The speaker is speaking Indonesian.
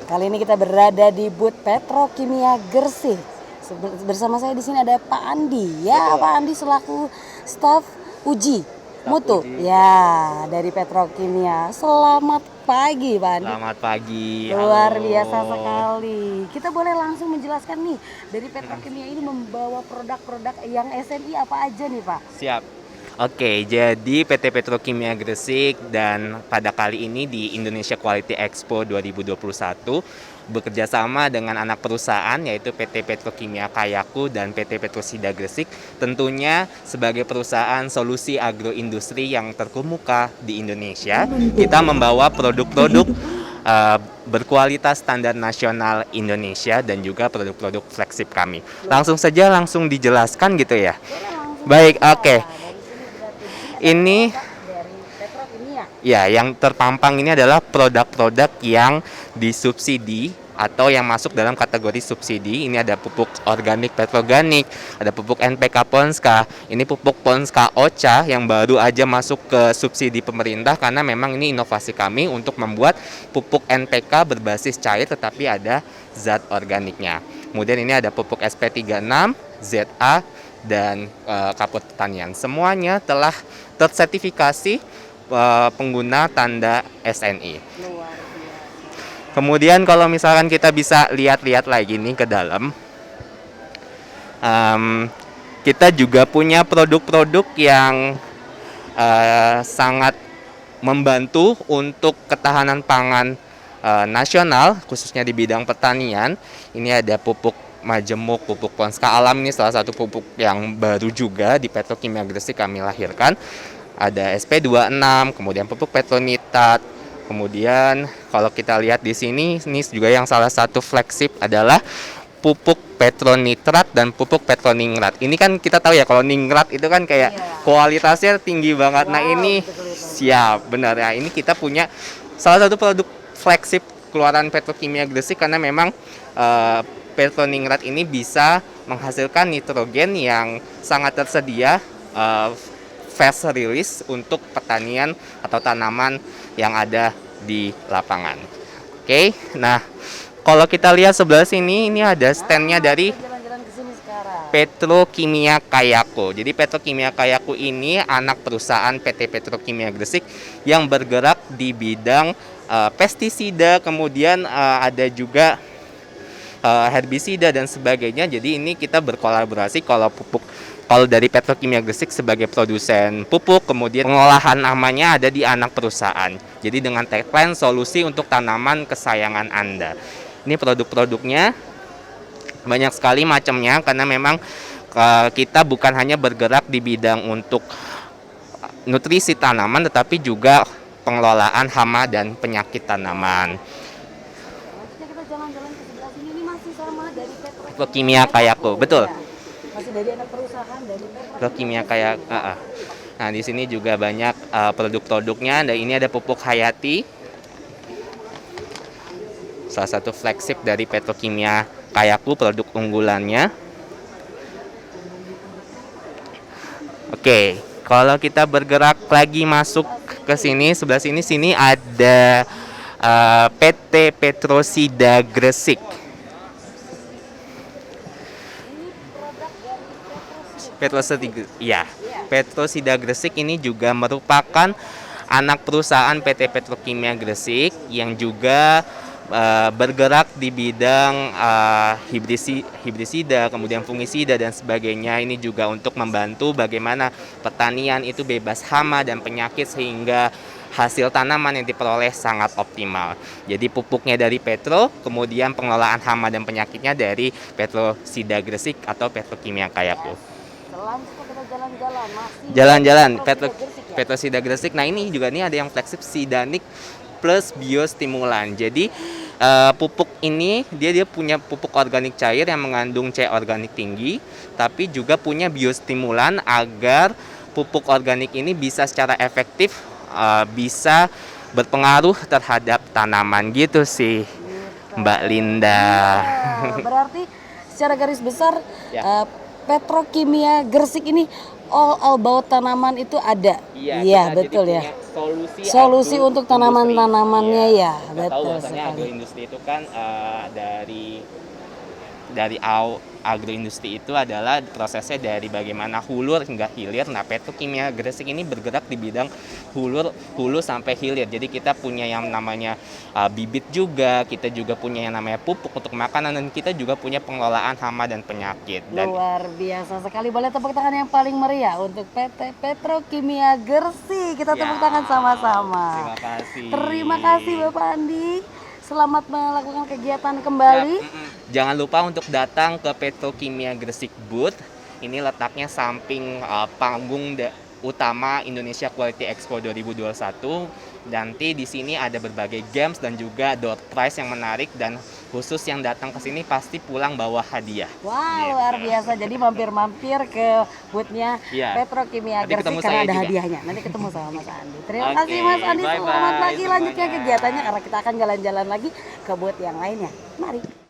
Kali ini kita berada di booth Petrokimia Gresik. Bersama saya di sini ada Pak Andi. Ya, betul. Pak Andi selaku staf uji mutu. Ya, dari Petrokimia. Selamat pagi, Pak Andi. Selamat pagi. Luar halo. biasa sekali. Kita boleh langsung menjelaskan nih, dari Petrokimia ini membawa produk-produk yang SNI apa aja nih, Pak? Siap. Oke, jadi PT Petrokimia Gresik dan pada kali ini di Indonesia Quality Expo 2021 bekerja sama dengan anak perusahaan yaitu PT Petrokimia Kayaku dan PT Petrosida Gresik, tentunya sebagai perusahaan solusi agroindustri yang terkemuka di Indonesia. Kita membawa produk-produk berkualitas standar nasional Indonesia dan juga produk-produk flagship kami. Langsung saja langsung dijelaskan gitu ya. Baik, oke. Ini ya, yang terpampang ini adalah produk-produk yang disubsidi atau yang masuk dalam kategori subsidi. Ini ada pupuk organik petroganik, ada pupuk NPK Ponska, ini pupuk Ponska Ocha yang baru aja masuk ke subsidi pemerintah karena memang ini inovasi kami untuk membuat pupuk NPK berbasis cair tetapi ada zat organiknya. Kemudian ini ada pupuk SP36, ZA, dan kapur pertanian. Semuanya telah tersertifikasi pengguna tanda SNI. Kemudian kalau misalkan kita bisa lihat-lihat lagi nih ke dalam, kita juga punya produk-produk yang sangat membantu untuk ketahanan pangan nasional, khususnya di bidang pertanian. Ini ada pupuk majemuk, pupuk Ponska Alam, ini salah satu pupuk yang baru juga di Petrokimia Gresik kami lahirkan. Ada SP26, kemudian pupuk petronitat. Kemudian kalau kita lihat di sini, ini juga yang salah satu flagship adalah pupuk petronitrat dan pupuk petroningrat. Ini kan kita tahu ya kalau ningrat itu kan kayak kualitasnya tinggi banget. Nah ini siap, benar ya. Ini kita punya salah satu produk flagship keluaran Petrokimia Gresik karena memang petroningrat ini bisa menghasilkan nitrogen yang sangat tersedia fast release untuk pertanian atau tanaman yang ada di lapangan. Oke, nah kalau kita lihat sebelah sini, ini ada standnya dari Petrokimia Kayaku. Jadi Petrokimia Kayaku ini anak perusahaan PT Petrokimia Gresik yang bergerak di bidang pestisida, kemudian ada juga herbisida dan sebagainya. Jadi ini kita berkolaborasi kalau dari Petrokimia Gresik sebagai produsen pupuk, kemudian pengolahan namanya ada di anak perusahaan. Jadi dengan tagline solusi untuk tanaman kesayangan Anda. Ini produk-produknya banyak sekali macamnya karena memang kita bukan hanya bergerak di bidang untuk nutrisi tanaman tetapi juga pengelolaan hama dan penyakit tanaman. Kita jalan-jalan ke sebelah sini, ini masih sama dari Petrokimia Kayaku, betul. Masih dari anak perusahaan dari Petrokimia Kayaku. Nah, di sini juga banyak produk-produknya. Dan ini ada pupuk Hayati. Salah satu flagship dari Petrokimia Kayaku, produk unggulannya. Oke, kalau kita bergerak lagi masuk ke sini, sebelah sini ada PT Petrosida Gresik. Petrosida Gresik ini juga merupakan anak perusahaan PT Petrokimia Gresik yang juga bergerak di bidang hibrisida, kemudian fungisida dan sebagainya. Ini juga untuk membantu bagaimana pertanian itu bebas hama dan penyakit sehingga hasil tanaman yang diperoleh sangat optimal. Jadi pupuknya dari Petro, kemudian pengelolaan hama dan penyakitnya dari Petrosida Gresik atau Petrokimia Kayaku. Jalan-jalan Petrosida Gresik. Nah ini juga nih ada yang flagship Sidanik plus biostimulan. Jadi pupuk ini dia punya pupuk organik cair yang mengandung C organik tinggi, tapi juga punya biostimulan agar pupuk organik ini bisa secara efektif bisa berpengaruh terhadap tanaman gitu sih, Mbak Linda. Berarti secara garis besar Petrokimia Gresik ini all about tanaman itu ada. Iya, kita betul jadi ya. punya Solusi agro untuk industri. tanaman-tanamannya Iya. ya, Kita tahu betul bahwasanya sekali. agroindustri itu kan dari agroindustri itu adalah prosesnya dari bagaimana hulur hingga hilir. Nah, Petrokimia Gresik ini bergerak di bidang hulu sampai hilir. Jadi kita punya yang namanya bibit juga, kita juga punya yang namanya pupuk untuk makanan, dan kita juga punya pengelolaan hama dan penyakit. Dan Luar biasa sekali. Boleh tepuk tangan yang paling meriah untuk PT Petrokimia Gresik. Kita tepuk tangan sama-sama. Terima kasih. Terima kasih Bapak Andi. Selamat melakukan kegiatan kembali. Jangan lupa untuk datang ke Petrokimia Gresik Booth. Ini letaknya samping panggung utama Indonesia Quality Expo 2021. Nanti di sini ada berbagai games dan juga door prize yang menarik, dan khusus yang datang ke sini pasti pulang bawa hadiah. Wah, Gitu. luar biasa. Jadi mampir-mampir ke boothnya Iya. Petrokimia Nanti ketemu Gresik karena saya ada juga. hadiahnya. Nanti ketemu sama Mas Andi. Terima Oke, kasih Mas Andi. bye-bye Selamat pagi. Lanjutkan semuanya. kegiatannya karena kita akan jalan-jalan lagi ke booth yang lainnya. Mari.